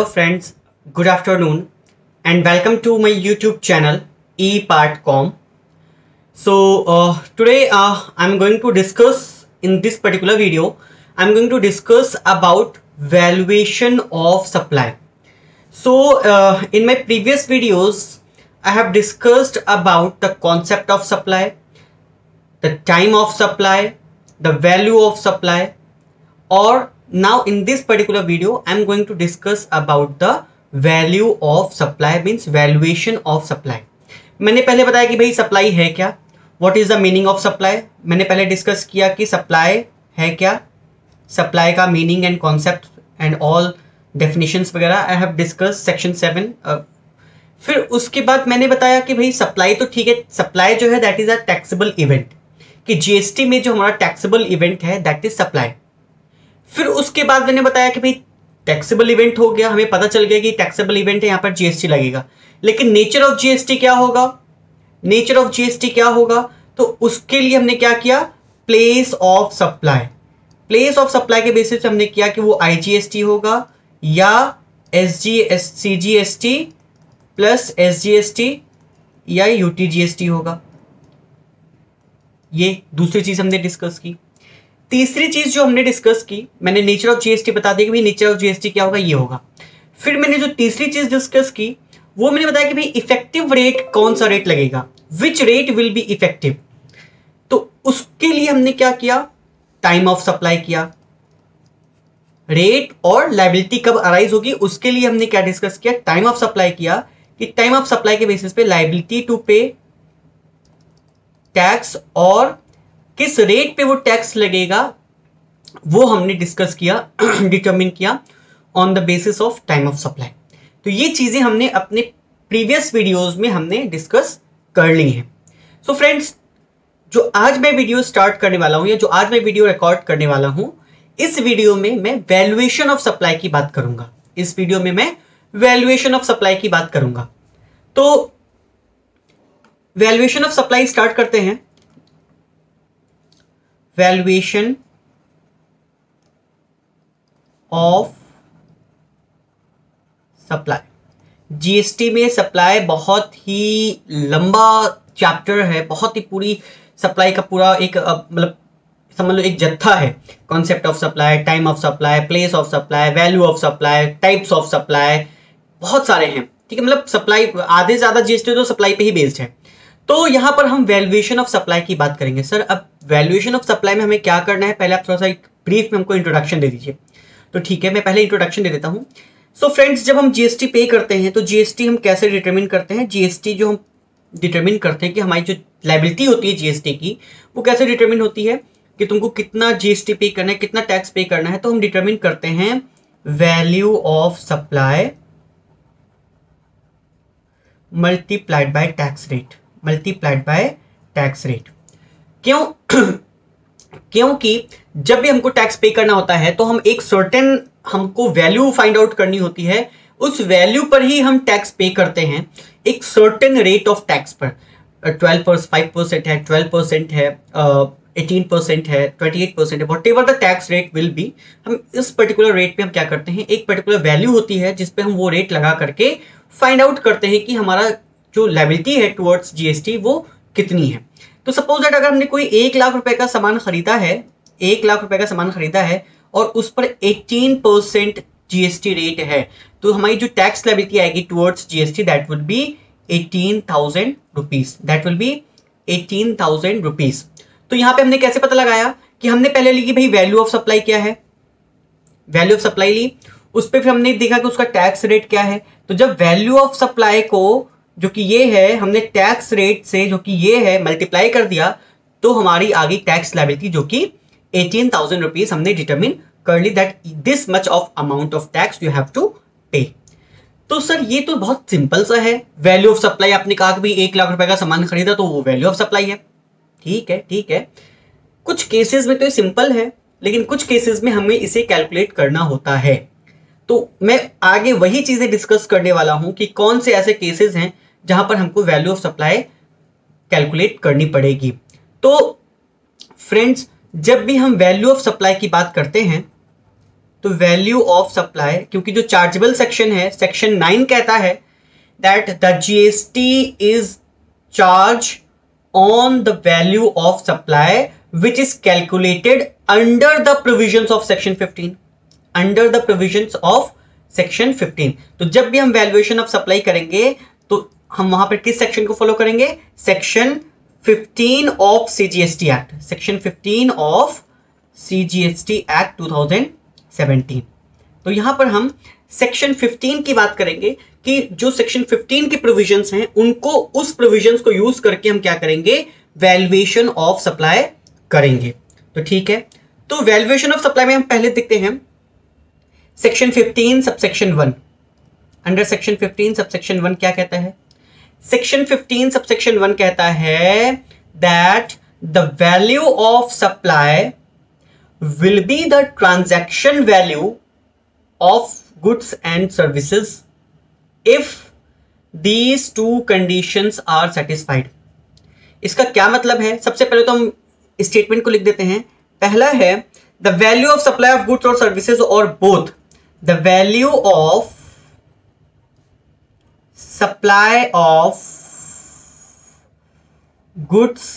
Hello friends, good afternoon and welcome to my YouTube channel ePartCom. So today I'm going to discuss in this particular video, I'm going to discuss about valuation of supply. So in my previous videos, I have discussed about the concept of supply, the time of supply, the value of supply, or now in this particular video I'm going to discuss about the value of supply, means valuation of supply. मैंने पहले बताया कि भाई supply है क्या, what is the meaning of supply. मैंने पहले discuss किया कि सप्लाई है क्या, सप्लाई का meaning and concept and all definitions वगैरह आई हैव डिस्कस सेक्शन 7. फिर उसके बाद मैंने बताया कि भाई सप्लाई तो ठीक है, सप्लाई जो है that is a taxable event, कि जीएसटी में जो हमारा टैक्सेबल इवेंट है दैट इज सप्लाई. फिर उसके बाद मैंने बताया कि भाई टैक्सेबल इवेंट हो गया, हमें पता चल गया कि टैक्सेबल इवेंट है, यहाँ पर जीएसटी लगेगा. लेकिन नेचर ऑफ जीएसटी क्या होगा, नेचर ऑफ जीएसटी क्या होगा, तो उसके लिए हमने क्या किया, place of supply. Place of supply के बेसिस पे हमने किया कि वो आईजीएसटी होगा या सीजीएसटी प्लस एसजीएसटी या यूटीजीएसटी होगा. ये दूसरी चीज हमने डिस्कस की. तीसरी चीज जो हमने डिस्कस की, मैंने नेचर ऑफ जीएसटी बता दी कि भाई नेचर ऑफ जीएसटी क्या होगा, ये होगा. फिर मैंने जो तीसरी चीज डिस्कस की वो मैंने बताया कि भाई इफेक्टिव रेट, कौन सा रेट लगेगा, which rate will be effective. तो उसके लिए हमने क्या किया, टाइम ऑफ सप्लाई किया. रेट और लायबिलिटी कब अराइज होगी उसके लिए हमने क्या डिस्कस किया, टाइम ऑफ सप्लाई किया, कि टाइम ऑफ सप्लाई के बेसिस पे लायबिलिटी टू पे टैक्स और किस रेट पे वो टैक्स लगेगा वो हमने डिस्कस किया, डिटरमिन किया on the basis of time of supply. तो ये चीजें हमने अपने प्रीवियस वीडियोस में हमने डिस्कस कर ली हैं. सो फ्रेंड्स, जो आज मैं वीडियो स्टार्ट करने वाला हूं या जो आज मैं वीडियो रिकॉर्ड करने वाला हूं, इस वीडियो में मैं वैल्यूएशन ऑफ सप्लाई की बात करूंगा. इस वीडियो में मैं वैल्यूएशन ऑफ सप्लाई की बात करूंगा. तो वैल्यूएशन ऑफ सप्लाई स्टार्ट करते हैं. Valuation of supply. जीएसटी में सप्लाई बहुत ही लंबा चैप्टर है, बहुत ही पूरी सप्लाई का पूरा एक मतलब समझ लो एक जत्था है. Concept of supply, time of supply, place of supply, value of supply, types of supply, बहुत सारे हैं. ठीक है, मतलब सप्लाई आधे से ज्यादा जीएसटी तो सप्लाई पे ही बेस्ड है. तो यहां पर हम वैल्यूएशन ऑफ सप्लाई की बात करेंगे. सर अब वैल्यूएशन ऑफ सप्लाई में हमें क्या करना है, पहले आप थोड़ा सा एक ब्रीफ में हमको इंट्रोडक्शन दे दीजिए. तो ठीक है, मैं पहले इंट्रोडक्शन दे देता हूं. सो फ्रेंड्स, जब हम जीएसटी पे करते हैं तो जीएसटी हम कैसे डिटरमिन करते हैं, जीएसटी जो हम डिटरमिन करते हैं कि हमारी जो लायबिलिटी होती है जीएसटी की वो कैसे डिटरमिन होती है, कि तुमको कितना जीएसटी पे करना है, कितना टैक्स पे करना है. तो हम डिटरमिन करते हैं value of supply multiplied by tax rate, multiplied by tax rate. क्यों? क्योंकि जब भी हमको टैक्स पे करना होता है तो हम एक सर्टेन हमको वैल्यू फाइंड आउट करनी होती है, उस वैल्यू पर ही हम टैक्स पे करते हैं, एक सर्टेन रेट ऑफ टैक्स पर. 5% है, 12% है, 18% है, 28% है, what ever the tax rate will be, हम इस पर्टिकुलर रेट पे हम क्या करते हैं, एक पर्टिकुलर वैल्यू होती है जिसपे हम वो रेट लगा करके फाइंड आउट करते हैं कि हमारा जो लायबिलिटी है टुवर्ड्स जीएसटी वो कितनी है. तो सपोज दैट अगर हमने कोई 1 लाख रुपए का सामान खरीदा है, 1 लाख रुपए का सामान खरीदा है और उस पर 18% जीएसटी रेट है, तो हमारी जो टैक्स लायबिलिटी आएगी towards GST that will be 18,000 rupees, that will be 18,000 rupees. तो यहां पे हमने कैसे पता लगाया कि हमने पहले ली कि भाई वैल्यू ऑफ सप्लाई क्या है, वैल्यू ऑफ सप्लाई ली, उस पर फिर हमने देखा कि उसका टैक्स रेट क्या है. तो जब वैल्यू ऑफ सप्लाई को जो कि ये है हमने टैक्स रेट से जो कि ये है मल्टीप्लाई कर दिया, तो हमारी आ गई टैक्स लायबिलिटी जो कि 18,000 रुपीज हमने डिटरमिन कर ली, that this much of amount of tax you have to pay. तो सर ये तो बहुत सिंपल सा है. वैल्यू ऑफ सप्लाई आपने कहा कि भाई 1 लाख रुपए का सामान खरीदा तो वो वैल्यू ऑफ सप्लाई है. ठीक है, ठीक है. कुछ केसेस में तो ये सिंपल है, लेकिन कुछ केसेस में हमें इसे कैलकुलेट करना होता है. तो मैं आगे वही चीजें डिस्कस करने वाला हूं कि कौन से ऐसे केसेस हैं जहां पर हमको वैल्यू ऑफ सप्लाई कैलकुलेट करनी पड़ेगी. तो फ्रेंड्स, जब भी हम वैल्यू ऑफ सप्लाई की बात करते हैं तो वैल्यू ऑफ सप्लाई, क्योंकि जो चार्जेबल सेक्शन है, सेक्शन 9 कहता है that the GST is charge on the value of supply which is calculated under the provisions of section 15, under the provisions of section 15। तो जब भी हम वैल्यूएशन ऑफ सप्लाई करेंगे तो हम वहां पर किस सेक्शन को फॉलो करेंगे? Section 15 of CGST act, section 15 of CGST act 2017। तो यहां पर हम सेक्शन 15 की बात करेंगे कि जो सेक्शन 15 के प्रोविजंस हैं उनको, उस प्रोविजंस को यूज करके हम क्या करेंगे? वैल्यूएशन ऑफ सप्लाई करेंगे। तो ठीक है, तो वैल्यूएशन ऑफ सप्लाई में हम पहले देखते हैं section 15 subsection 1। Under section 15 subsection 1 क्या कहता है? सेक्शन 15 सबसेक्शन 1 कहता है that the value of supply will be the transaction value of goods and services if these two conditions are satisfied। इसका क्या मतलब है? सबसे पहले तो हम स्टेटमेंट को लिख देते हैं। पहला है the value of supply of goods और सर्विसेज और both the value of supply of goods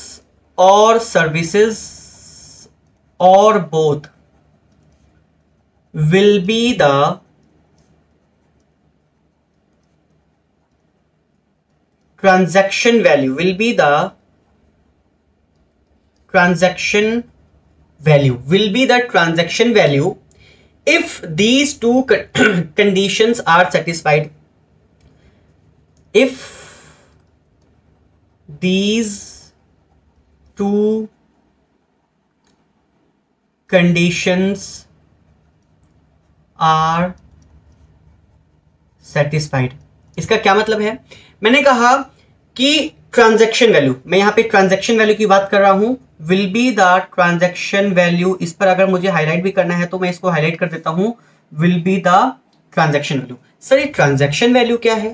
और services or both will be the transaction value, will be the transaction value, will be the transaction value if these two conditions are satisfied, if these two conditions are satisfied। इसका क्या मतलब है? मैंने कहा कि transaction value, मैं यहां पे ट्रांजैक्शन वैल्यू की बात कर रहा हूं, will be the transaction value. इस पर अगर मुझे हाईलाइट भी करना है तो मैं इसको हाईलाइट कर देता हूं, will be the transaction value. Sir ये ट्रांजैक्शन वैल्यू क्या है?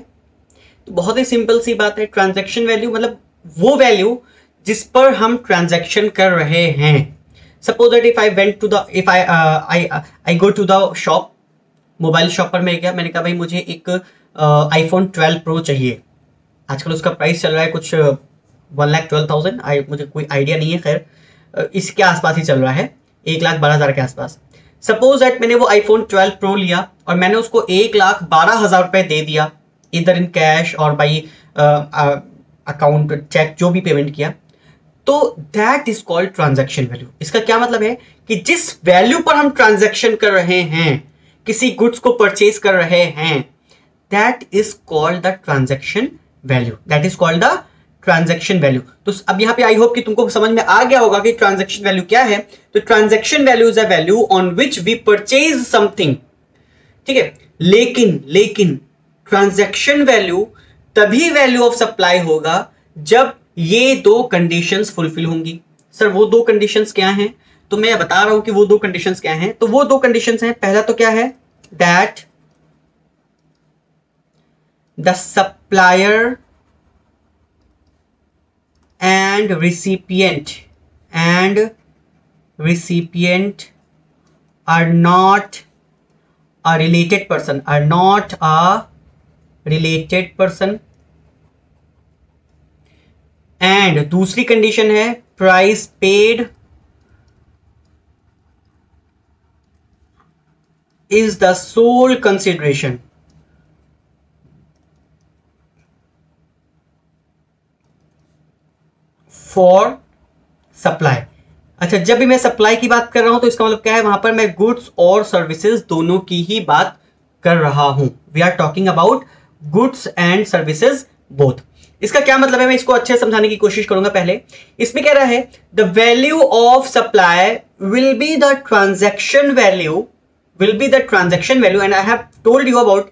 तो बहुत ही सिंपल सी बात है, ट्रांजैक्शन वैल्यू मतलब वो वैल्यू जिस पर हम ट्रांजैक्शन कर रहे हैं। Suppose that if I went to the, if I go to the shop, mobile shop पर मैं गया, मैंने कहा भाई मुझे एक iPhone 12 Pro चाहिए। आजकल उसका प्राइस चल रहा है कुछ 1,12,000, मुझे कोई आइडिया नहीं है, खैर इसके आसपास ही चल रहा है, 1,12,000 के आसपास। सपोज दैट मैंने वो iPhone 12 Pro लिया और मैंने उसको 1,12,000 रुपए दे दिया, इधर इन कैश और बाई अकाउंट चेक, जो भी पेमेंट किया, तो that is called transaction value. इसका क्या मतलब है कि जिस वैल्यू पर हम ट्रांजैक्शन कर रहे हैं, किसी गुड्स को परचेज कर रहे हैं, that is called the transaction value, that is called the transaction value. तो अब यहां पे आई होप कि तुमको समझ में आ गया होगा कि ट्रांजैक्शन वैल्यू क्या है। तो transaction value is a value on which we purchase something, ठीक है। लेकिन ट्रांजैक्शन वैल्यू तभी वैल्यू ऑफ सप्लाई होगा जब ये दो कंडीशंस फुलफिल होंगी। सर वो दो कंडीशंस क्या हैं? तो मैं बता रहा हूं कि वो दो कंडीशंस क्या हैं। तो वो दो कंडीशंस हैं, पहला तो क्या है, that the supplier and recipient are not a related person, are not a related person। And दूसरी कंडीशन है price paid is the sole consideration for supply. अच्छा, जब भी मैं सप्लाई की बात कर रहा हूं तो इसका मतलब क्या है, वहां पर मैं गुड्स और सर्विसेज दोनों की ही बात कर रहा हूं। We are talking about goods and services both. इसका क्या मतलब है, मैं इसको अच्छे समझाने की कोशिश करूंगा। पहले इसमें कह रहा है the value of supply will be the transaction value, will be the transaction value, and I have told you about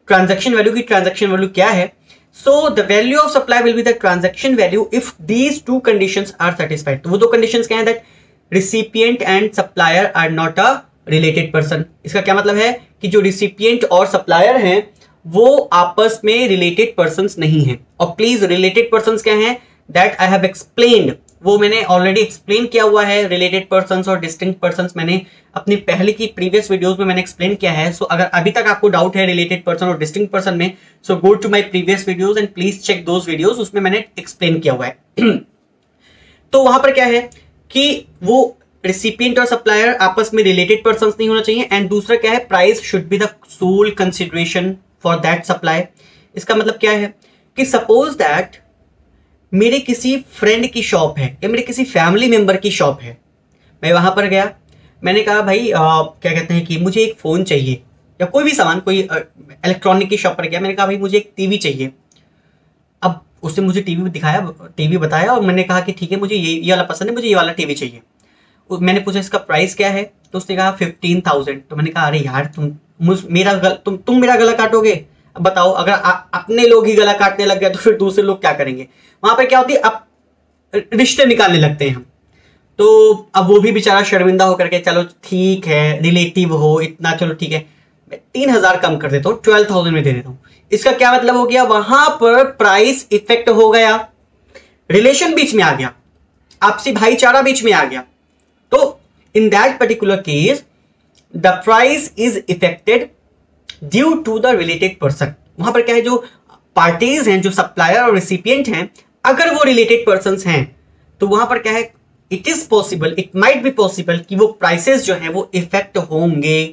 transaction value की ट्रांजैक्शन वैल्यू क्या है। So the value of supply will be the transaction value if these two conditions are satisfied. तो वो दो conditions क्या है, that recipient and supplier are not a related person. इसका क्या मतलब है कि जो रिसिपिएंट और सप्लायर हैं वो आपस में रिलेटेड पर्सन्स नहीं हैं। और प्लीज रिलेटेड पर्सन्स क्या हैं, दैट आई हैव एक्सप्लेन्ड वो मैंने ऑलरेडी एक्सप्लेन किया हुआ है। रिलेटेड पर्सन्स और डिस्टिंक्ट पर्सन्स मैंने अपनी पहले की प्रीवियस वीडियोस में मैंने एक्सप्लेन किया है। सो अगर अभी तक आपको डाउट है रिलेटेड पर्सन और डिस्टिंक्ट पर्सन में, so go to my previous videos and please check those videos, उसमें मैंने एक्सप्लेन किया हुआ है। तो वहां पर क्या है कि वो रिसिपिएंट और सप्लायर आपस में रिलेटेड पर्सन्स नहीं होना चाहिए। एंड दूसरा क्या है, price should be the sole consideration for that supply. इसका मतलब क्या है कि सपोज दैट मेरे किसी फ्रेंड की शॉप है या मेरे किसी फैमिली मेंबर की शॉप है, मैं वहां पर गया, मैंने कहा भाई क्या कहते हैं कि मुझे एक फ़ोन चाहिए या कोई भी सामान, कोई इलेक्ट्रॉनिक की शॉप पर गया, मैंने कहा भाई मुझे एक टीवी चाहिए। अब उसने मुझे टीवी दिखाया, टीवी बताया और मैंने कहा कि ठीक है मुझे ये वाला पसंद है, मुझे ये वाला टीवी चाहिए। मैंने पूछा इसका प्राइस क्या है, तो उसने कहा 15,000। तो मैंने कहा अरे यार तुम मेरा गला काटोगे। अब बताओ, अगर अपने लोग ही गला काटने लग गए तो फिर दूसरे लोग क्या करेंगे। वहां पर क्या होती है, अब रिश्ते निकालने लगते हैं हम। तो अब वो भी बेचारा शर्मिंदा होकर के चलो ठीक है, रिलेटिव हो इतना, चलो ठीक है 3,000 कम कर देता हूँ, 12,000 में दे देता हूँ। इसका क्या मतलब हो गया, वहां पर प्राइस इफेक्ट हो गया, रिलेशन बीच में आ गया, आपसी भाईचारा बीच में आ गया। तो in that particular case the price is affected due to the related person. वहां पर क्या है, जो पार्टीज हैं, जो सप्लायर और रिसिपिएंट हैं, अगर वो रिलेटेड पर्सन्स हैं तो वहां पर क्या है, it is possible, it might be possible कि वो प्राइसेस जो हैं वो इफेक्ट होंगे।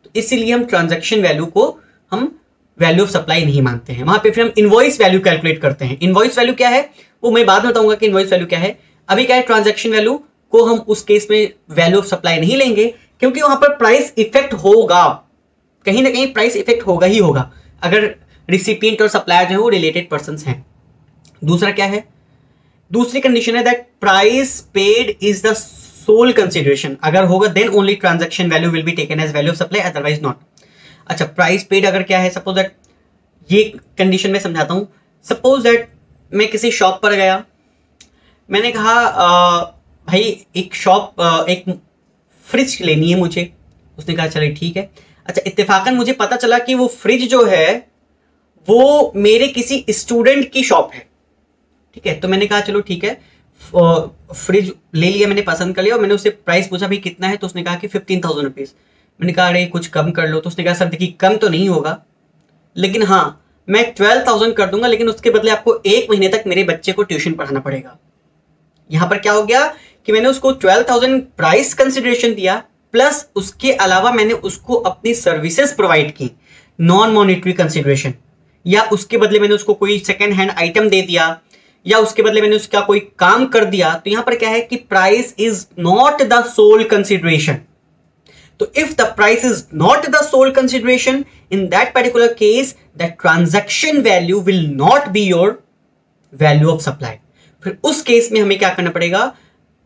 तो इसीलिए हम ट्रांजैक्शन वैल्यू को हम वैल्यू ऑफ सप्लाई नहीं मानते हैं। वहां पे फिर हम इनवॉइस वैल्यू कैलकुलेट करते हैं। इनवॉइस वैल्यू क्या है वो मैं बाद में बताऊंगा कि इनवॉइस वैल्यू क्या है। अभी क्या है, ट्रांजैक्शन वैल्यू को हम उस केस में वैल्यू ऑफ सप्लाई नहीं लेंगे, क्योंकि वहां पर प्राइस इफेक्ट होगा, कहीं ना कहीं प्राइस इफेक्ट होगा ही होगा, अगर रिसिपिएंट और सप्लायर जो है वो रिलेटेड पर्सन्स हैं। दूसरा क्या है, दूसरी कंडीशन है that price paid is the sole consideration. अगर होगा then only transaction value will be taken as value of supply, otherwise not. अच्छा, प्राइस पेड अगर क्या है, सपोज दैट, ये कंडीशन में समझाता हूं। सपोज दैट मैं किसी शॉप पर गया, मैंने कहा भाई एक फ्रिज लेनी है मुझे। उसने कहा चलिए ठीक है। अच्छा, इत्तेफाकन मुझे पता चला कि वो फ्रिज जो है वो मेरे किसी स्टूडेंट की शॉप है, ठीक है। तो मैंने कहा चलो ठीक है, फ्रिज ले लिया, मैंने पसंद कर लिया और मैंने उससे प्राइस पूछा भाई कितना है, तो उसने कहा कि 15,000 रुपीज़। मैंने कहा अरे कुछ कम कर लो। तो उसने कहा सर देखिए कम तो नहीं होगा, लेकिन हाँ मैं 12,000 कर दूंगा, लेकिन उसके बदले आपको 1 महीने तक मेरे बच्चे को ट्यूशन पढ़ाना पड़ेगा। यहां पर क्या हो गया कि मैंने उसको 12,000 प्राइस कंसिडरेशन दिया, प्लस उसके अलावा मैंने उसको अपनी सर्विसेज प्रोवाइड की, नॉन मॉनिटरी कंसिडरेशन, या उसके बदले मैंने उसको कोई सेकेंड हैंड आइटम दे दिया, या उसके बदले मैंने उसका कोई काम कर दिया। तो यहां पर क्या है कि price is not the sole consideration. तो if the price is not the sole consideration, in that particular case the transaction value will not be your value of supply. फिर उस केस में हमें क्या करना पड़ेगा,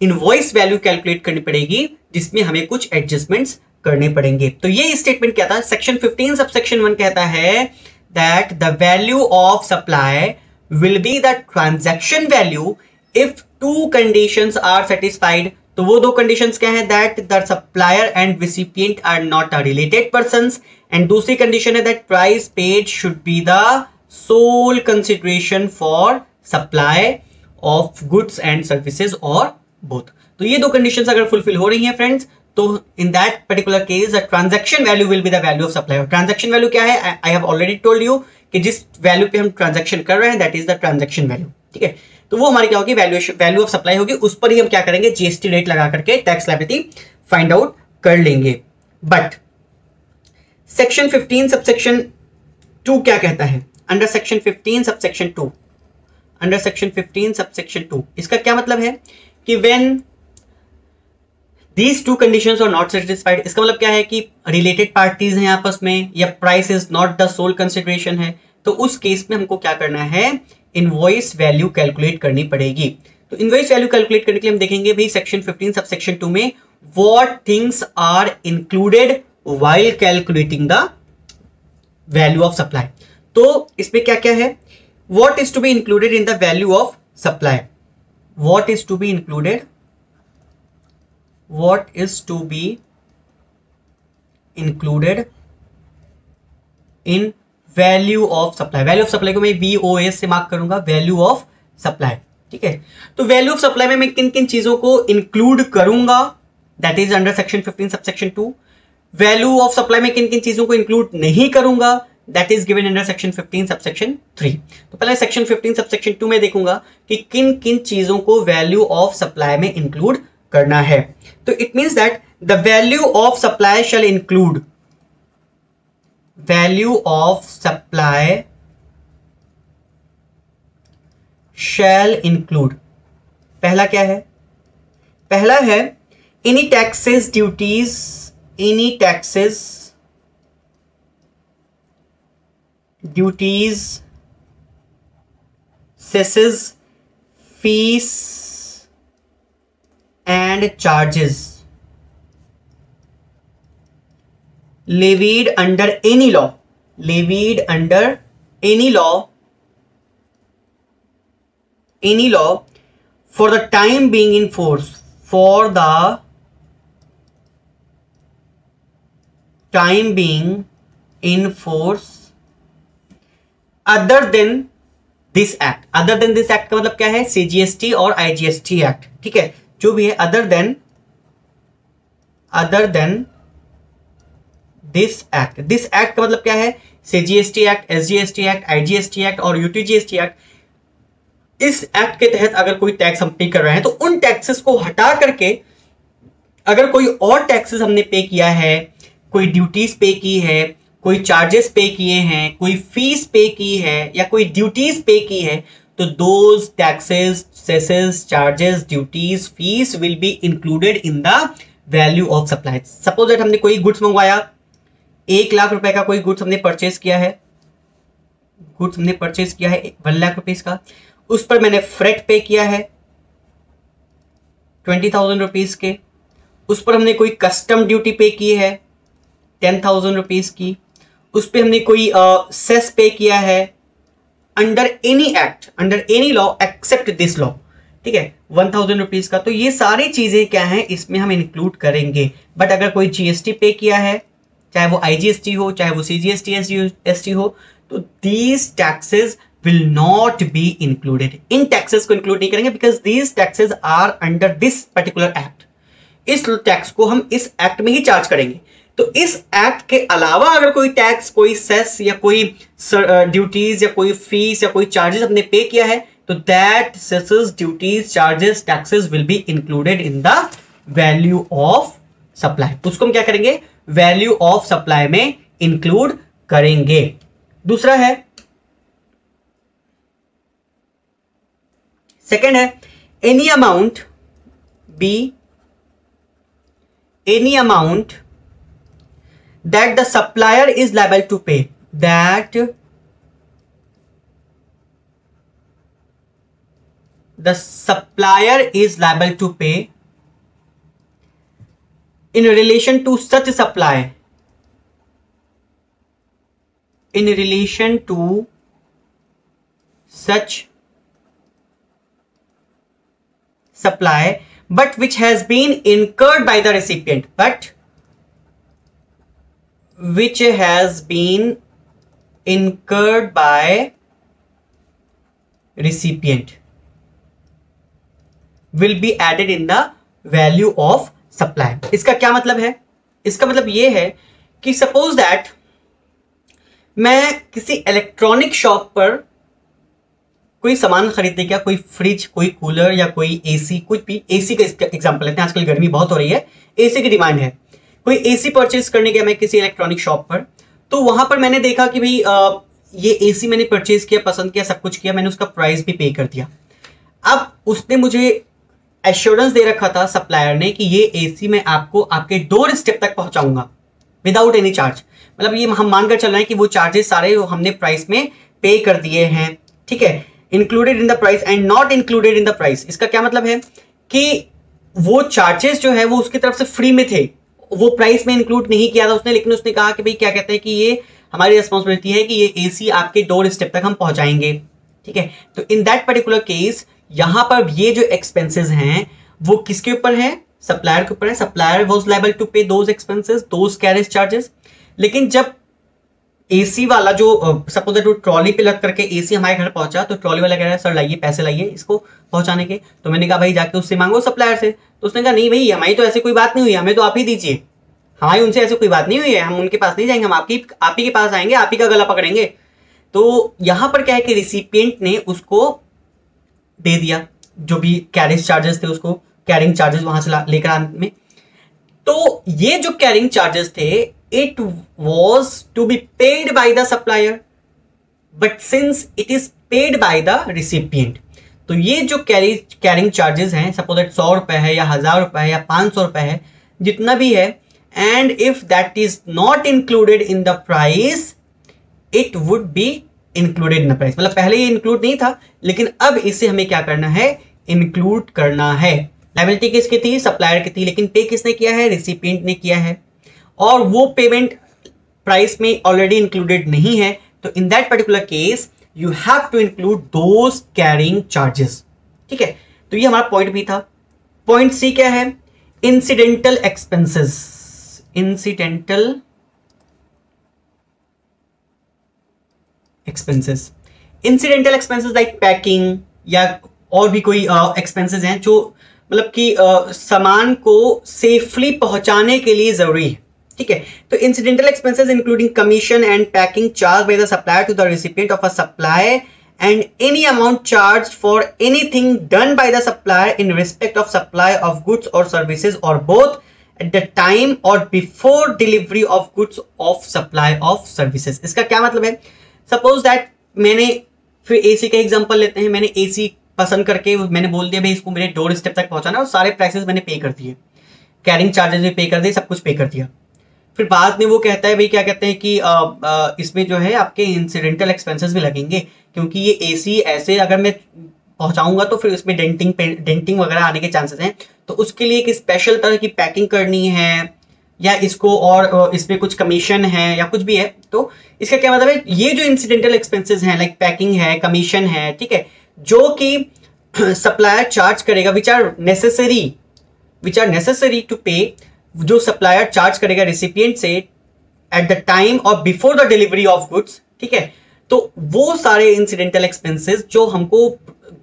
इनवॉइस वैल्यू कैलकुलेट करनी पड़ेगी, जिसमें हमें कुछ एडजस्टमेंट्स करने पड़ेंगे। तो ये स्टेटमेंट क्या था, सेक्शन 15 सबसेक्शन 1 कहता है that the value of supply will be the transaction value if two conditions are satisfied। तो वो दो conditions क्या है, that the supplier and recipient are not a related persons, and दूसरी condition है that price paid should be the sole consideration for supply of goods and services or both। तो ये दो conditions अगर fulfill हो रही हैं friends, तो in that particular case the transaction value will be the value of supply। और transaction value क्या है, I have already told you कि जिस वैल्यू पे हम ट्रांजैक्शन कर रहे हैं that is the transaction value, ठीक है। तो वो हमारी क्या होगी, वैल्यू ऑफ सप्लाई होगी, उस पर ही हम क्या करेंगे, जीएसटी रेट लगा करके टैक्स लायबिलिटी फाइंड आउट कर लेंगे। बट सेक्शन 15 सबसेक्शन 2 क्या कहता है, under section 15 subsection 2, under section 15 subsection 2 इसका क्या मतलब है कि when These two conditions are not satisfied, इसका मतलब क्या है कि रिलेटेड पार्टीज हैं आपस में, या price is not the sole consideration है, तो उस केस में हमको क्या करना है, इनवॉइस वैल्यू कैलकुलेट करनी पड़ेगी। तो इनवॉइस वैल्यू कैलकुलेट करने के लिए हम देखेंगे भाई सेक्शन 15 सबसेक्शन 2 में what things are included while calculating the value of supply. तो इसमें क्या क्या है, what is to be included in the value of supply, what is to be included, what is to be included in value of supply। Value of supply को मैं VOS से mark करूंगा, value of supply. ठीक है। तो value of supply में मैं किन किन चीजों को इंक्लूड करूंगा, that is under section 15 subsection 2। Value of supply में किन किन चीजों को इंक्लूड नहीं करूंगा, that is given under section 15 subsection 3। तो पहले सेक्शन 15 सबसेक्शन 2 में देखूंगा कि किन किन चीजों को वैल्यू ऑफ सप्लाई में इंक्लूड करना है। तो it means that the value of supply shall include, value of supply shall include, पहला क्या है, पहला है any taxes duties, any taxes duties सेसेस fees and charges levied under any law, levied under any law, any law for the time being in force, for the time being in force other than this act। other than this act का मतलब क्या है, CGST और IGST act, ठीक है, जो भी है other than this act. This act का मतलब क्या है, CGST act, SGST act, IGST act और UTGST एक्ट। इस एक्ट के तहत अगर कोई टैक्स हम पे कर रहे हैं तो उन टैक्सेस को हटा करके अगर कोई और टैक्सेस हमने पे किया है, कोई ड्यूटीज पे की है, कोई चार्जेस पे किए हैं, कोई फीस पे की है या कोई ड्यूटीज पे की है, तो those taxes, सेसेस, charges, duties, fees will be included in the value of supply. Suppose that हमने कोई गुड्स मंगवाया, 1 लाख रुपए का कोई गुड्स हमने परचेज किया है, गुड्स हमने परचेज किया है 1 लाख रुपीज का, उस पर मैंने फ्रेट पे किया है 20,000 रुपीज के, उस पर हमने कोई कस्टम ड्यूटी पे की है 10,000 रुपीज की, उस पर हमने कोई सेस पे किया है under any act, under any law except this law, ठीक है, 1,000 रुपीज का। तो ये सारी चीजें क्या हैं, इसमें हम इंक्लूड करेंगे। बट अगर कोई GST पे किया है, चाहे वो IGST हो, चाहे वो CGST ST हो, तो these taxes will not be included. इन टैक्सेस को इंक्लूड नहीं करेंगे because these taxes are under this particular act. इस टैक्स को हम इस एक्ट में ही चार्ज करेंगे। तो इस एक्ट के अलावा अगर कोई टैक्स, कोई सेस या कोई ड्यूटीज या कोई फीस या कोई चार्जेस हमने पे किया है, तो that cesses, duties, charges, taxes will be included in the value of supply. उसको हम क्या करेंगे, वैल्यू ऑफ सप्लाई में इंक्लूड करेंगे। दूसरा है, सेकंड है any amount B, any amount that the supplier is liable to pay, that the supplier is liable to pay in relation to such supply, in relation to such supply but which has been incurred by the recipient, but which has been incurred by recipient will be added in the value of supply। इसका क्या मतलब है, इसका मतलब यह है कि suppose that मैं किसी इलेक्ट्रॉनिक शॉप पर कोई सामान खरीदने गया, कोई फ्रिज, कोई कूलर या कोई एसी, कुछ भी, एसी का एग्जांपल लेते हैं, आजकल गर्मी बहुत हो रही है, एसी की डिमांड है, कोई एसी परचेज करने गया मैं किसी इलेक्ट्रॉनिक शॉप पर, तो वहां पर मैंने देखा कि भाई ये एसी मैंने परचेज किया, पसंद किया, सब कुछ किया, मैंने उसका प्राइस भी पे कर दिया। अब उसने मुझे एश्योरेंस दे रखा था सप्लायर ने कि ये एसी मैं आपको आपके डोर स्टेप तक पहुंचाऊंगा विदाउट एनी चार्ज। मतलब ये हम मानकर चल रहे हैं कि वो चार्जेस सारे हमने प्राइस में पे कर दिए हैं, ठीक है, included in the price and not included in the price. इसका क्या मतलब है कि वो चार्जेस जो है वो उसकी तरफ से फ्री में थे, वो प्राइस में इंक्लूड नहीं किया था उसने, लेकिन उसने कहा कि भाई क्या कहते हैं कि ये हमारी रिस्पॉन्सिबिलिटी है कि ये एसी आपके डोर स्टेप तक हम पहुंचाएंगे, ठीक है। तो इन दैट पर्टिकुलर केस यहां पर ये जो एक्सपेंसेस हैं वो किसके ऊपर है, सप्लायर के ऊपर है। सप्लायर वाज लायबल टू पे those expenses, those carriage charges. लेकिन जब एसी वाला जो सपोज दैट वो ट्रॉली पे लग करके एसी हमारे घर पहुंचा, तो ट्रॉली वाला कह रहा है सर लाइए पैसे लाइए इसको पहुंचाने के। तो मैंने कहा भाई जाके उससे मांगो सप्लायर से। तो उसने कहा नहीं भाई हमारी तो ऐसी कोई बात नहीं हुई, हमें तो आप ही दीजिए, हमारी उनसे ऐसी कोई बात नहीं हुई है, हम उनके पास नहीं जाएंगे, हम आप ही के पास आएंगे, आप ही का गला पकड़ेंगे। तो यहां पर क्या है कि रिसिपिएंट ने उसको दे दिया जो भी कैरिज चार्जेस थे, उसको कैरिंग चार्जेस वहां से लेकर आने में। तो ये जो कैरिंग चार्जेस थे it was to be paid by the supplier, but since it is paid by the recipient, तो ये जो कैरिंग चार्जेस हैं, सपोज दैट 100 रुपए है या 1000 रुपए है या 500 रुपए है, जितना भी है, and if that is not included in the price it would be included in the price. मतलब पहले ये इंक्लूड नहीं था, लेकिन अब इसे हमें क्या करना है, इंक्लूड करना है। लायबिलिटी किसकी थी, सप्लायर की थी, लेकिन पे किसने किया है, रिसिपिएंट ने किया है, और वो पेमेंट प्राइस में ऑलरेडी इंक्लूडेड नहीं है। तो in that particular case you have to include those carrying charges. ठीक है, तो ये हमारा पॉइंट भी था। पॉइंट सी क्या है, incidental expenses. Incidental expenses, incidental expenses like packing या और भी कोई एक्सपेंसेस हैं जो मतलब कि सामान को सेफली पहुंचाने के लिए जरूरी है। ठीक है, तो incidental expenses including commission and packing charge by the supplier to the recipient of a supply and any amount charge for anything done by the supplier in respect of supply of goods और services और both at the time और before delivery of goods of supply of services. इसका क्या मतलब है, suppose that मैंने, फिर AC का एग्जांपल लेते हैं, मैंने एसी पसंद करके मैंने बोल दिया भाई इसको मेरे डोर स्टेप तक पहुंचाना, और सारे प्राइसेस मैंने पे कर दिए, कैरिंग चार्जेस भी पे कर दिए, सब कुछ पे कर दिया। फिर बाद में वो कहता है भाई क्या कहते हैं कि इसमें जो है आपके इंसिडेंटल एक्सपेंसेस भी लगेंगे, क्योंकि ये एसी ऐसे अगर मैं पहुंचाऊंगा तो फिर इसमें डेंटिंग वगैरह आने के चांसेस हैं, तो उसके लिए एक स्पेशल तरह की पैकिंग करनी है या इसको और इसमें कुछ कमीशन है या कुछ भी है। तो इसका क्या मतलब है, ये जो इंसिडेंटल एक्सपेंसेस हैं लाइक पैकिंग है, कमीशन है, ठीक है, जो कि सप्लायर चार्ज करेगा, विच आर नेसेसरी टू पे, जो सप्लायर चार्ज करेगा रिसिपिएंट से एट द टाइम और before the delivery of goods. ठीक है, तो वो सारे इंसिडेंटल एक्सपेंसेस जो हमको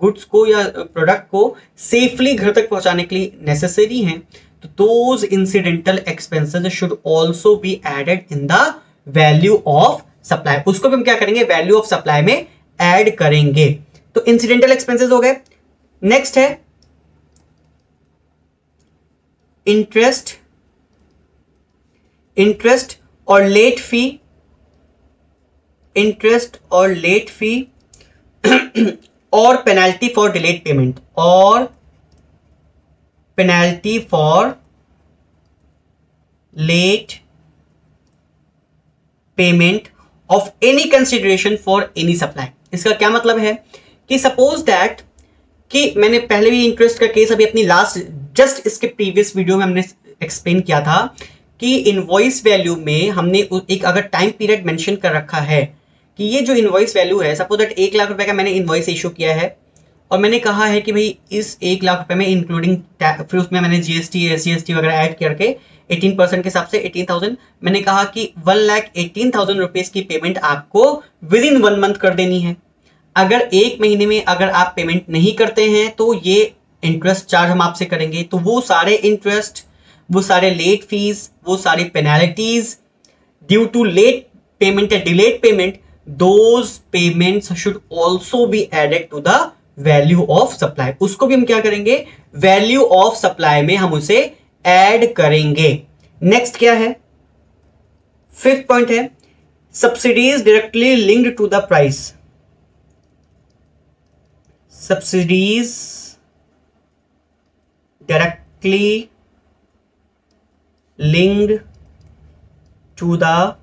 गुड्स को या प्रोडक्ट को सेफली घर तक पहुंचाने के लिए नेसेसरी हैं, तो those incidental expenses should also be added in the value of supply. उसको भी हम क्या करेंगे, वैल्यू ऑफ सप्लाई में ऐड करेंगे। तो इंसिडेंटल एक्सपेंसेस हो गए। नेक्स्ट है इंटरेस्ट और लेट फी, इंटरेस्ट और लेट फी और पेनल्टी फॉर डिलेड पेमेंट, और penalty for late payment of any consideration for any supply. इसका क्या मतलब है कि सपोज दैट कि मैंने पहले भी इंटरेस्ट का केस अभी अपनी लास्ट जस्ट इसके प्रीवियस वीडियो में हमने एक्सप्लेन किया था कि इनवॉइस वैल्यू में हमने एक अगर टाइम पीरियड मेंशन कर रखा है कि ये जो इनवॉइस वैल्यू है, सपोज दैट 1 लाख रुपए का मैंने इनवॉइस इशू किया है और मैंने कहा है कि भाई इस 1 लाख रुपए में इंक्लूडिंग फिर उसमें मैंने जीएसटी एसजीएसटी वगैरह ऐड करके 18% के हिसाब से 18,000 मैंने कहा कि 1,18,000 रुपीज की पेमेंट आपको विद इन 1 मंथ कर देनी है। अगर 1 महीने में अगर आप पेमेंट नहीं करते हैं तो ये इंटरेस्ट चार्ज हम आपसे करेंगे। तो वो सारे इंटरेस्ट, वो सारे लेट फीस, वो सारी penalties due to late payment या delayed payment, those payments should also be added to the value of supply. उसको भी हम क्या करेंगे, वैल्यू ऑफ सप्लाई में हम उसे ऐड करेंगे। नेक्स्ट क्या है, 5th पॉइंट है subsidies directly linked to the price. Subsidies directly linked to the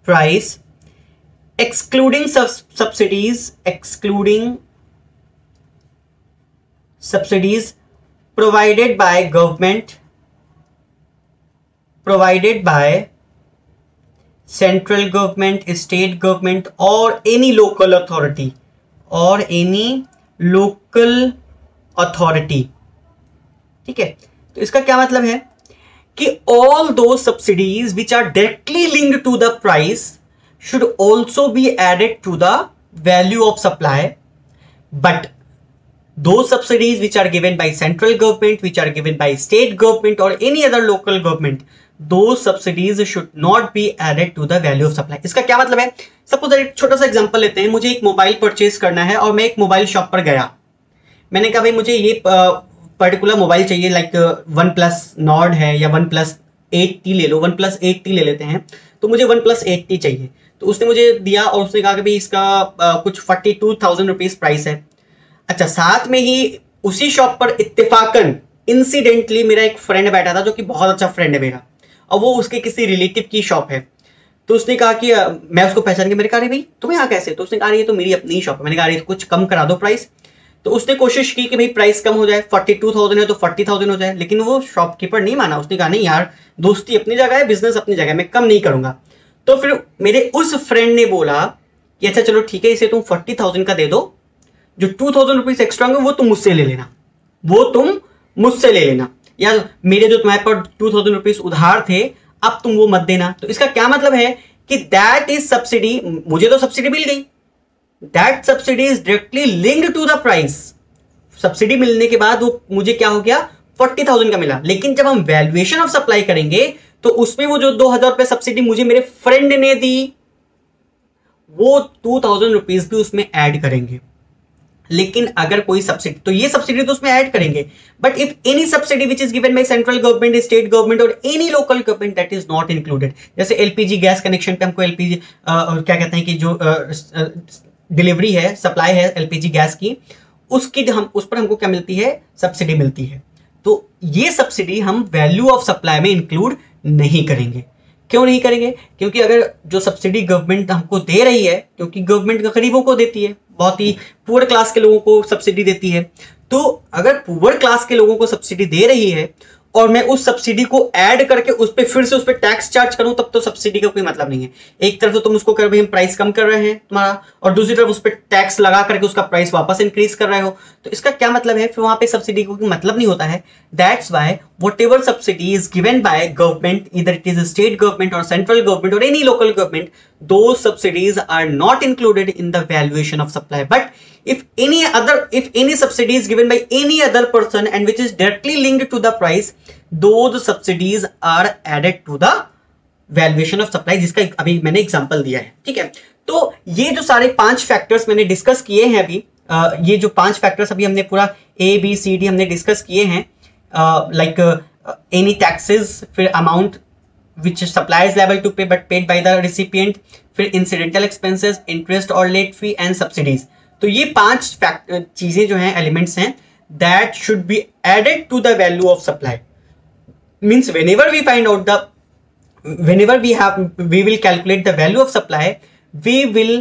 price, excluding subsidies provided by government, provided by central government, state government or any local authority, or any local authority। ठीक है, तो इसका क्या मतलब है कि all those subsidies which are directly linked to the price should also be added to the value of supply, but those subsidies which are given by central government, which are given by state government or any other local government, those subsidies should not be added to the value of supply. इसका क्या मतलब है? Suppose एक छोटा सा example लेते हैं, मुझे एक मोबाइल परचेज करना है और मैं एक मोबाइल शॉप पर गया, मैंने कहा भाई मुझे ये पर्टिकुलर मोबाइल चाहिए, लाइक वन प्लस नॉर्ड है या वन प्लस 8T ले लो, वन प्लस 8T ले लेते हैं, तो मुझे वन प्लस 8T चाहिए। तो उसने मुझे दिया और उसने कहा कि भाई इसका कुछ 42,000 रुपीज प्राइस है। अच्छा, साथ में ही उसी शॉप पर इत्तेफाकन इंसिडेंटली मेरा एक फ्रेंड बैठा था जो कि बहुत अच्छा फ्रेंड है मेरा, और वो उसके किसी रिलेटिव की शॉप है। तो उसने कहा कि मैं उसको पहचान के, मैंने कहा भाई तुम यहाँ कैसे? तो उसने कहा ये तो मेरी अपनी शॉप है। मैंने कहा तो कुछ कम करा दो प्राइस। तो उसने कोशिश की कि भाई प्राइस कम हो जाए, 42,000 है तो 40,000 हो जाए, लेकिन वो शॉपकीपर नहीं माना। उसने कहा नहीं यार, दोस्ती अपनी जगह है, बिजनेस अपनी जगह है, मैं कम नहीं करूंगा। तो फिर मेरे उस फ्रेंड ने बोला कि अच्छा चलो ठीक है, इसे तुम 40,000 का दे दो, जो 2,000 रुपीज एक्स्ट्रा होंगे वो तुम मुझसे ले लेना, वो तुम मुझसे ले लेना, या मेरे जो तुम्हारे पर 2,000 रुपीज उधार थे अब तुम वो मत देना। तो इसका क्या मतलब है कि दैट इज सब्सिडी, मुझे तो सब्सिडी मिल गई, that subsidy is directly linked to the price. Subsidy मिलने के बाद वो मुझे क्या हो गया, 40,000 का मिला। लेकिन जब हम वैल्यूएशन ऑफ सप्लाई करेंगे तो उसमें वो जो 2,000 रुपए सब्सिडी मुझे मेरे फ्रेंड ने दी, वो 2,000 रुपीज भी उसमें ऐड करेंगे। लेकिन अगर कोई सब्सिडी, तो ये सब्सिडी तो उसमें ऐड करेंगे, but if any subsidy which is given by central government, state government और any local government, that is not included. जैसे एलपीजी गैस कनेक्शन पे हमको एलपीजी क्या कहते हैं कि जो डिलीवरी है, सप्लाई है एलपीजी गैस की, उसकी हम उस पर हमको क्या मिलती है, सब्सिडी मिलती है। तो ये सब्सिडी हम वैल्यू ऑफ सप्लाई में इंक्लूड नहीं करेंगे। क्यों नहीं करेंगे? क्योंकि अगर जो सब्सिडी गवर्नमेंट हमको दे रही है, क्योंकि गवर्नमेंट गरीबों को देती है, बहुत ही पुअर क्लास के लोगों को सब्सिडी देती है, तो अगर पुअर क्लास के लोगों को सब्सिडी दे रही है और मैं उस सब्सिडी को ऐड करके उस पर फिर से उस पर टैक्स चार्ज करूं, तब तो सब्सिडी का कोई मतलब नहीं है। एक तरफ तो तुम उसको कर भाई हम प्राइस कम कर रहे हैं तुम्हारा, और दूसरी तरफ उस पर टैक्स लगा करके उसका प्राइस वापस इंक्रीज कर रहे हो, तो इसका क्या मतलब है? फिर वहां पे सब्सिडी को कोई मतलब नहीं होता है। That's why whatever subsidy is given by government, either it is a state government or central government or any local government, those subsidies are not included in the valuation of supply. But if any subsidy is given by any other person and which is directly linked to the price, those subsidies are added to the valuation of supply, जिसका अभी मैंने example दिया है। ठीक है, तो ये जो सारे 5 फैक्टर्स मैंने डिस्कस किए हैं अभी, ये जो 5 फैक्टर्स अभी हमने पूरा ABCD हमने डिस्कस किए हैं, like any taxes, फिर amount which supplier is liable to pay but paid by the recipient, फिर incidental expenses, interest or late fee and subsidies। तो ये 5 चीजें जो हैं, एलिमेंट्स हैं, that should be added to the value of supply। Means whenever we will calculate the value of supply, we will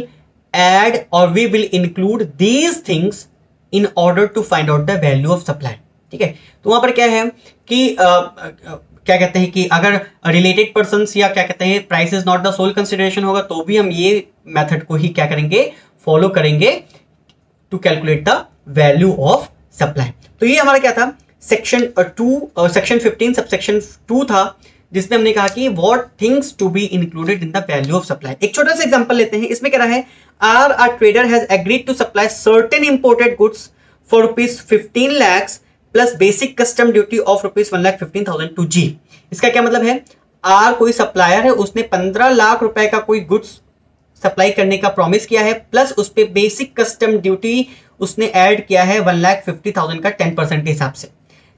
add or we will include these things in order to find out the value of supply। ठीक है, तो वहां पर क्या है कि क्या कहते हैं कि अगर रिलेटेड पर्सन्स या क्या कहते हैं price is not the sole consideration होगा, तो भी हम ये मेथड को ही क्या करेंगे, फॉलो करेंगे to calculate the value of supply. तो ये हमारा क्या था, सेक्शन 15 सबसेक्शन 2 था, जिसमें हमने कहा कि what things to be included in the value of supply. एक छोटा सा एग्जांपल लेते हैं, इसमें क्या रहा है, a trader has agreed to supply certain imported goods for ₹15 lakhs plus basic custom duty of ₹1,15,000 to G. इसका क्या मतलब है, कोई सप्लायर है, उसने 15 लाख रुपए का कोई गुड्स सप्लाई करने का प्रॉमिस किया है, प्लस उस पर बेसिक कस्टम ड्यूटी उसने ऐड किया है 1,50,000 का 10% के हिसाब से।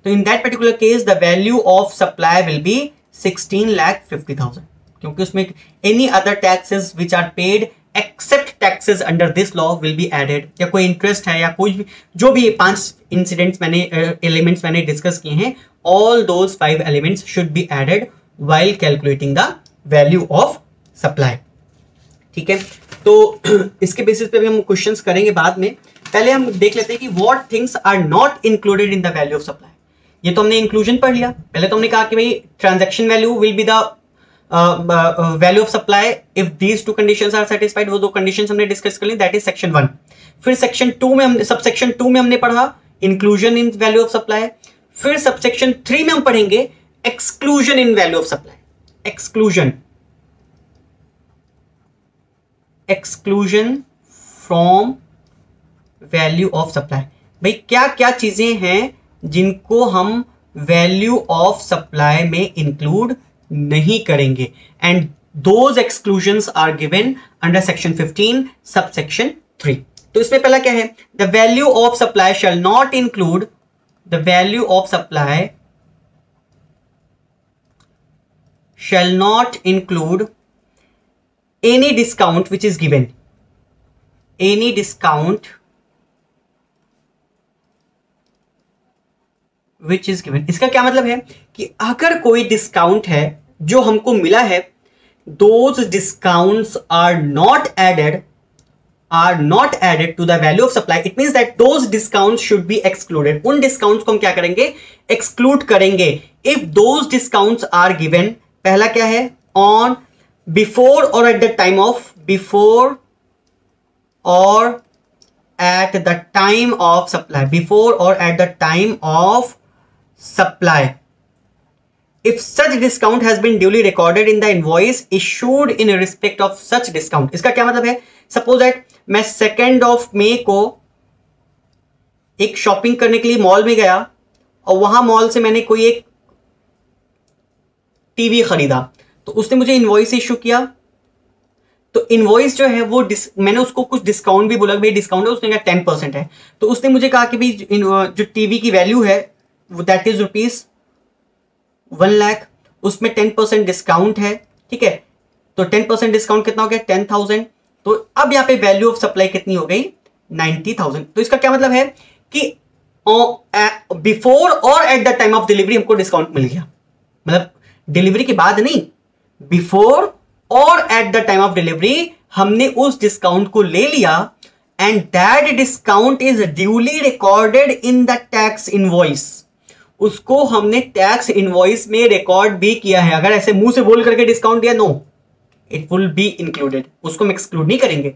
तो in that particular case the value of supply will be 16,50,000, क्योंकि उसमें any other taxes which are paid except taxes under this law will be added, या कोई इंटरेस्ट है या कोई भी जो भी 5 इंसिडेंट्स मैंने एलिमेंट्स मैंने डिस्कस किए हैं, all those 5 elements should be added while calculating the value of supply. ठीक है, तो इसके बेसिस पे भी हम क्वेश्चंस करेंगे बाद में। पहले हम देख लेते हैं कि what things are not included in the value of supply. ये तो हमने इंक्लूजन पढ़ लिया। पहले तो हमने कहा कि भाई transaction value will be the value of supply if these 2 conditions are satisfied. वो 2 कंडीशंस हमने डिस्कस कर ली, दैट इज सेक्शन 1। फिर सेक्शन 2 में हम सबसेक्शन 2 में हमने पढ़ा inclusion in value of supply. फिर सबसेक्शन 3 में हम पढ़ेंगे exclusion in value of supply. Exclusion exclusion from value of supply. भाई क्या क्या चीजें हैं जिनको हम वैल्यू ऑफ सप्लाई में इंक्लूड नहीं करेंगे, and those exclusions are given under section 15 sub section 3। तो इसमें पहला क्या है, the value of supply shall not include, the value of supply shall not include any discount which is given, any discount which is given। इसका क्या मतलब है कि अगर कोई डिस्काउंट है जो हमको मिला है, those discounts are not added to the value of supply, it means that those discounts should be excluded। उन डिस्काउंट्स को हम क्या करेंगे, एक्सक्लूड करेंगे। if those discounts are given, पहला क्या है, ऑन, बिफोर और at the time of, before और at the time of supply, before और at the time of supply. If such discount has been duly recorded in the invoice issued in respect of such discount. इसका क्या मतलब है, suppose that मैं 2 मई को एक shopping करने के लिए मॉल में गया और वहां मॉल से मैंने कोई एक टीवी खरीदा, तो उसने मुझे इनवॉइस इशू किया। तो इनवॉइस जो है वो मैंने उसको कुछ डिस्काउंट भी बोला, भाई डिस्काउंट है, उसने कहा 10% है। तो उसने मुझे कहा कि भाई जो टीवी की वैल्यू है वो दैट इज ₹1 लाख, उसमें 10% डिस्काउंट है, ठीक है। तो 10% डिस्काउंट कितना हो गया, 10,000। तो अब यहाँ पे वैल्यू ऑफ सप्लाई कितनी हो गई, 90,000। तो इसका क्या मतलब है कि बिफोर और at the time of delivery हमको डिस्काउंट मिल गया, मतलब डिलीवरी के बाद नहीं, बिफोर और at the time of delivery हमने उस डिस्काउंट को ले लिया, and that discount is duly recorded in the tax invoice. उसको हमने टैक्स इनवॉइस में रिकॉर्ड भी किया है। अगर ऐसे मुंह से बोल करके डिस्काउंट दिया, no, it will be included, उसको हम एक्सक्लूड नहीं करेंगे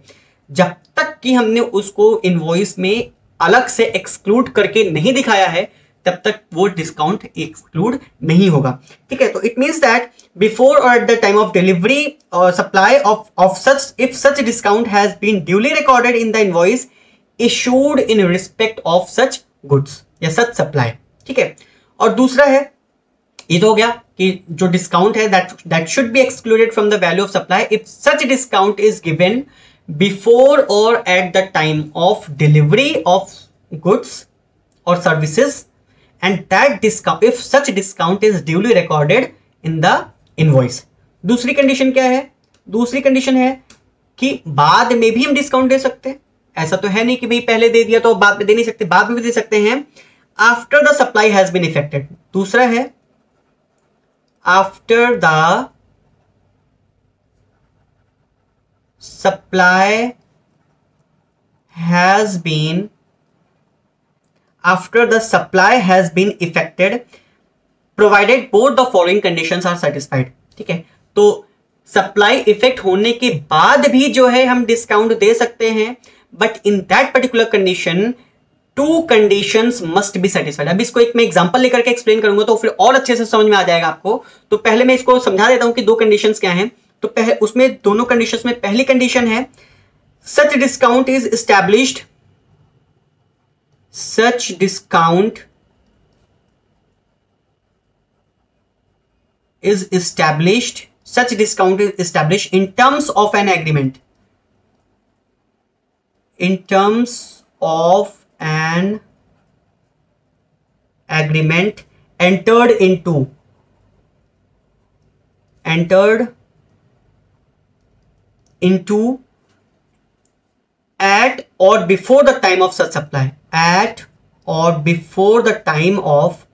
जब तक कि हमने उसको इनवॉइस में अलग से एक्सक्लूड करके नहीं दिखाया है, तब तक वो डिस्काउंट एक्सक्लूड नहीं होगा, ठीक है। तो इट मींस दैट बिफोर और at the time of delivery और supply of such, if such discount has been duly recorded in the invoice issued in respect of such goods या सच सप्लाई, ठीक है। और दूसरा है, ये तो हो गया कि जो डिस्काउंट है that should be excluded from the value of supply if such discount is given before और at the time of delivery of goods और services, and that discount, if such discount is duly recorded in the invoice। दूसरी condition क्या है, दूसरी condition है कि बाद में भी हम डिस्काउंट दे सकते हैं। ऐसा तो है नहीं कि भाई पहले दे दिया तो बाद में दे नहीं सकते, बाद में भी दे सकते हैं। After the supply has been effected. दूसरा है after the supply has been, after the supply has been effected provided both the following conditions are satisfied, ठीक है। तो सप्लाई इफेक्ट होने के बाद भी जो है हम डिस्काउंट दे सकते हैं, but in that particular condition 2 conditions must be satisfied. अब इसको एक मैं एग्जांपल लेकर के एक्सप्लेन करूंगा तो फिर और अच्छे से समझ में आ जाएगा आपको। तो पहले मैं इसको समझा देता हूं कि 2 कंडीशंस क्या हैं। तो पहले उसमें दोनों कंडीशंस में पहली कंडीशन है such discount is established, such discount is established, such discount is established in terms of an agreement, in terms of an agreement entered into at or before the time of such supply, at or before the time of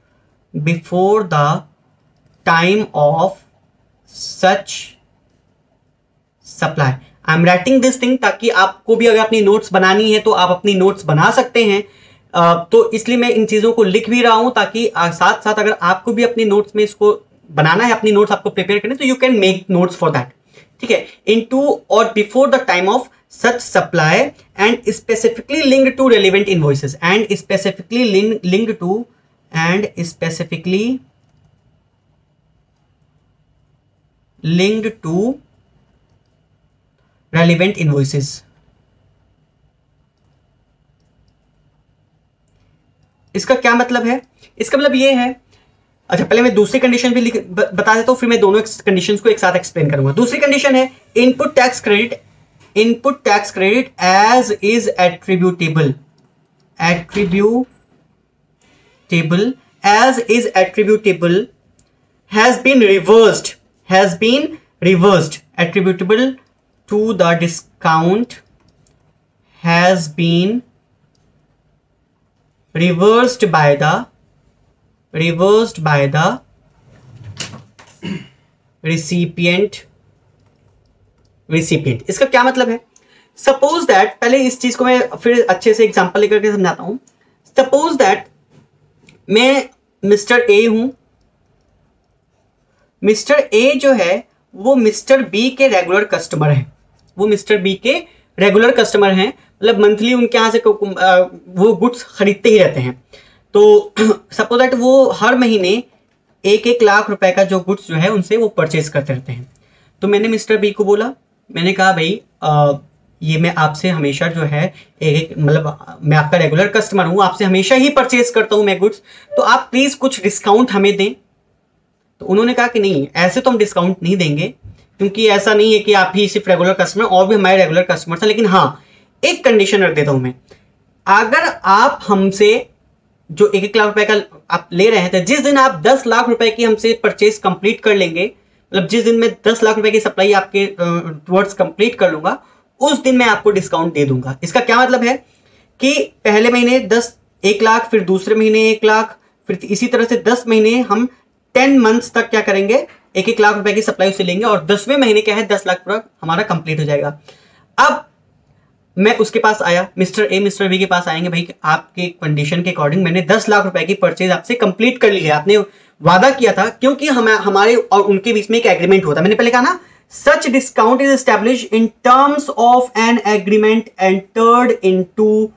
such supply। I am writing this thing ताकि आपको भी अगर अपनी notes बनानी है तो आप अपनी नोट्स बना सकते हैं। तो इसलिए मैं इन चीजों को लिख भी रहा हूं ताकि साथ साथ अगर आपको भी अपनी नोट्स में इसको बनाना है, अपनी नोट्स आपको प्रिपेयर करने, तो you can make notes for that, ठीक है। इनटू और before the time of such supply and specifically linked to relevant invoices, and specifically linked to relevant invoices. इसका क्या मतलब है? इसका मतलब ये है, अच्छा पहले मैं दूसरी कंडीशन भी बता देता हूं, फिर मैं दोनों कंडीशंस को एक साथ एक्सप्लेन करूंगा। दूसरी कंडीशन है input tax credit as is attributable has been reversed attributable to the discount has been reversed by the recipient। इसका क्या मतलब है? सपोज दैट, पहले इस चीज को मैं फिर अच्छे से एग्जांपल लेकर के समझाता हूं। सपोज दैट मैं मिस्टर ए हूं, मिस्टर ए जो है वो मिस्टर बी के रेगुलर कस्टमर हैं, मतलब मंथली उनके यहां से वो गुड्स खरीदते ही रहते हैं। तो सपोज दैट वो हर महीने 1-1 लाख रुपए का जो गुड्स जो है उनसे वो परचेज करते रहते हैं। तो मैंने मिस्टर बी को बोला, मैंने कहा भाई ये मैं आपसे हमेशा जो है मतलब मैं आपका रेगुलर कस्टमर हूं, आपसे हमेशा ही परचेज करता हूं मैं गुड्स, तो आप प्लीज कुछ डिस्काउंट हमें दें। तो उन्होंने कहा कि नहीं, ऐसे तो हम डिस्काउंट नहीं देंगे, क्योंकि ऐसा नहीं है कि आप ही सिर्फ रेगुलर कस्टमर, और भी हमारे रेगुलर कस्टमर हैं, लेकिन हाँ एक कंडीशन रख देता हूं मैं, अगर आप हमसे जो 1-1 लाख रुपए का आप ले रहे हैं, तो जिस दिन आप 10 लाख रुपए की हमसे परचेज कंप्लीट कर लेंगे, मतलब जिस दिन मैं 10 लाख रुपए की सप्लाई आपके टुवर्ड्स कंप्लीट कर लूंगा, उस दिन मैं आपको डिस्काउंट दे दूंगा। इसका क्या मतलब है कि पहले महीने 1 लाख, फिर दूसरे महीने 1 लाख, फिर इसी तरह से 10 महीने हम 10 मंथ्स तक क्या करेंगे, 1-1 लाख रुपए की सप्लाई से लेंगे, और 10वें महीने क्या है 10 लाख पूरा हमारा कंप्लीट हो जाएगा। अब मैं उसके पास आया, मिस्टर ए मिस्टर बी के पास आएंगे, भाई आपके कंडीशन के अकॉर्डिंग मैंने 10 लाख रुपए की परचेज आपसे कंप्लीट कर ली है, आपने वादा किया था, क्योंकि हमारे और उनके बीच में एक एग्रीमेंट होता है। मैंने पहले कहा ना, such discount is established in terms of an agreement entered into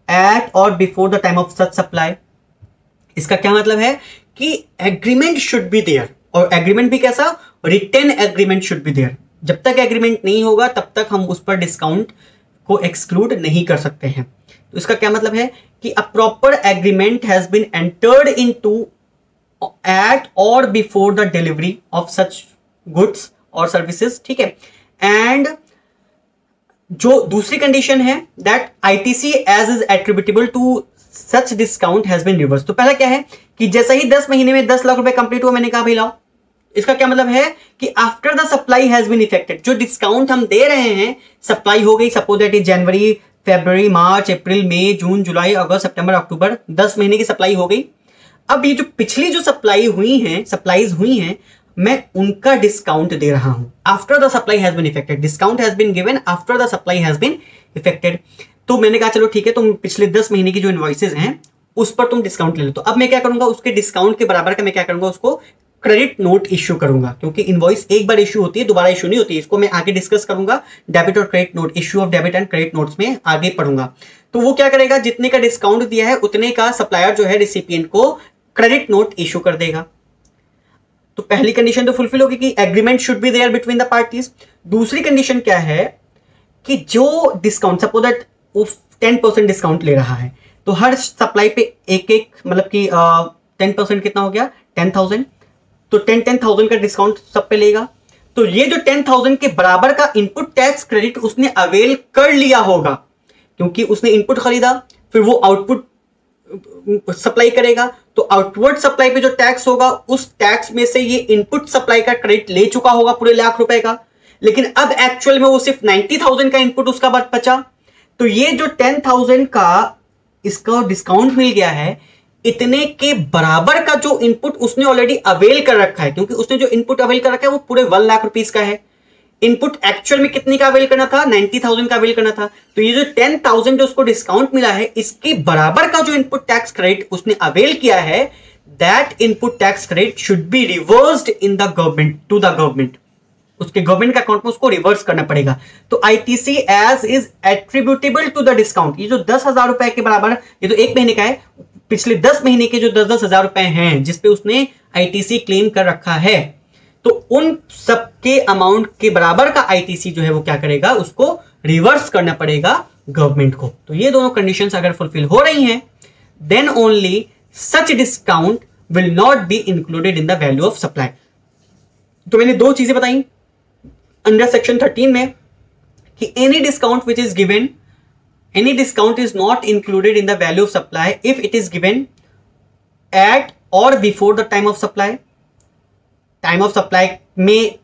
at or before the time of such supply. इसका क्या मतलब है कि एग्रीमेंट शुड बी देयर, और एग्रीमेंट भी कैसा, written agreement should be there. जब तक एग्रीमेंट नहीं होगा तब तक हम उस पर डिस्काउंट को एक्सक्लूड नहीं कर सकते हैं। तो इसका क्या मतलब है कि a proper agreement has been entered into at or before the delivery of such goods और सर्विसेज, ठीक है। एंड जो दूसरी कंडीशन है that ITC as is attributable to such discount has been reverse. तो पहला क्या है कि जैसा ही 10 महीने में 10 लाख रुपए कंप्लीट हुआ, मैंने कहा भाई लाओ। इसका क्या मतलब है कि after the supply has been effected, जो डिस्काउंट हम दे रहे हैं, सप्लाई हो गई, सपोज दैट इज जनवरी, फरवरी, मार्च, अप्रैल, मई, जून, जुलाई, अगस्त, सितंबर, अक्टूबर, 10 महीने की सप्लाई हो गई। अब ये जो पिछली जो सप्लाईज हुई हैं, मैं उनका डिस्काउंट दे रहा हूं after the supply has been effected. Discount has been given after the supply has been effected. तो मैंने कहा चलो ठीक है, तुम पिछले 10 महीने की जो इनवॉइसेज हैं उस पर तुम डिस्काउंट ले लो। तो अब मैं क्या करूंगा, उसके डिस्काउंट के बराबर का मैं क्या करूंगा, उसको क्रेडिट नोट इश्यू करूंगा, क्योंकि इनवॉइस एक बार इश्यू होती है, दोबारा इश्यू नहीं होती है। इसको मैं आगे डिस्कस करूंगा, डेबिट और credit note, issue of debit and credit notes में आगे पढ़ूंगा। तो वो क्या करेगा, जितने का डिस्काउंट दिया है उतने का सप्लायर जो है रिसिपिएंट को क्रेडिट नोट इश्यू कर देगा। तो पहली कंडीशन तो फुलफिल होगी कि agreement should be there between the parties. दूसरी कंडीशन क्या है कि जो डिस्काउंट, सपोज दैट वो 10% डिस्काउंट ले रहा है, तो हर सप्लाई पे एक मतलब कि 10% कितना हो गया, 10,000। तो 10,000 का डिस्काउंट सब पे लेगा। तो ये जो 10,000 के बराबर का इनपुट टैक्स क्रेडिट उसने अवेल कर लिया होगा, क्योंकि उसने इनपुट खरीदा, फिर वो आउटपुट सप्लाई करेगा, तो आउटवर्ड सप्लाई पे जो टैक्स होगा उस टैक्स में से ये इनपुट सप्लाई का क्रेडिट ले चुका होगा पूरे लाख रुपए का। लेकिन अब एक्चुअल में वो सिर्फ 90,000 का इनपुट उसका बचा। तो ये जो 10,000 का इसका डिस्काउंट मिल गया है, इतने के बराबर का जो इनपुट उसने ऑलरेडी अवेल कर रखा है, क्योंकि उसने जो इनपुट अवेल कर रखा है वो पूरे 1 लाख रुपीस का है। इनपुट एक्चुअल में कितने का अवेल करना था, 90,000 का अवेल करना था। तो ये जो 10,000 जो उसको डिस्काउंट मिला है, इसके बराबर का जो इनपुट टैक्स क्रेडिट उसने अवेल किया है, that input tax credit should be reversed in the government, to the government. उसके गवर्नमेंट का अकाउंट में उसको रिवर्स करना पड़ेगा। तो ITC as is attributable to the discount, ये जो 10,000 रुपए के बराबर, ये तो एक महीने का है, पिछले 10 महीने के जो 10,000 रुपए हैं जिसपे उसने आईटीसी क्लेम कर रखा है, तो उन सबके अमाउंट के बराबर का आईटीसी जो है वो क्या करेगा, उसको रिवर्स करना पड़ेगा गवर्नमेंट को। तो ये दोनों कंडीशंस अगर फुलफिल हो रही हैं, then only such discount will not be included in the value of supply. तो मैंने दो चीजें बताई अंडर सेक्शन 13 में कि any discount which is given, any discount is not included in the value of supply if it is given at or before the time of supply. Time of supply में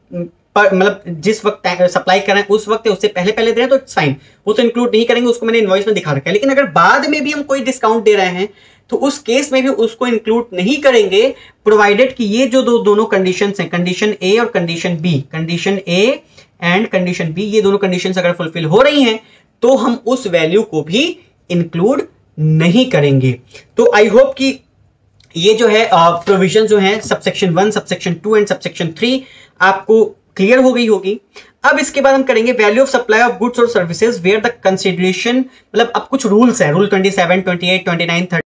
मतलब जिस वक्त supply कर रहे हैं उस वक्त, उससे पहले दे रहे हैं तो इट्स फाइन, वो तो इंक्लूड नहीं करेंगे, उसको मैंने इनवॉइस में दिखा रखा है। लेकिन अगर बाद में भी हम कोई डिस्काउंट दे रहे हैं तो उस केस में भी उसको इंक्लूड नहीं करेंगे, प्रोवाइडेड कि ये जो दोनों कंडीशंस हैं, कंडीशन ए और condition B, condition A and condition B, ये दोनों कंडीशंस अगर फुलफिल हो रही हैं तो हम उस वैल्यू को भी इंक्लूड नहीं करेंगे। तो आई होप कि ये जो है प्रोविजन जो है सबसेक्शन 1, सबसेक्शन 2 एंड सबसेक्शन 3 आपको क्लियर हो गई होगी। अब इसके बाद हम करेंगे value of supply of goods और सर्विसेज वेयर द कंसिडरेशन, मतलब अब कुछ रूल्स हैं, रूल 27, 28, 29, 30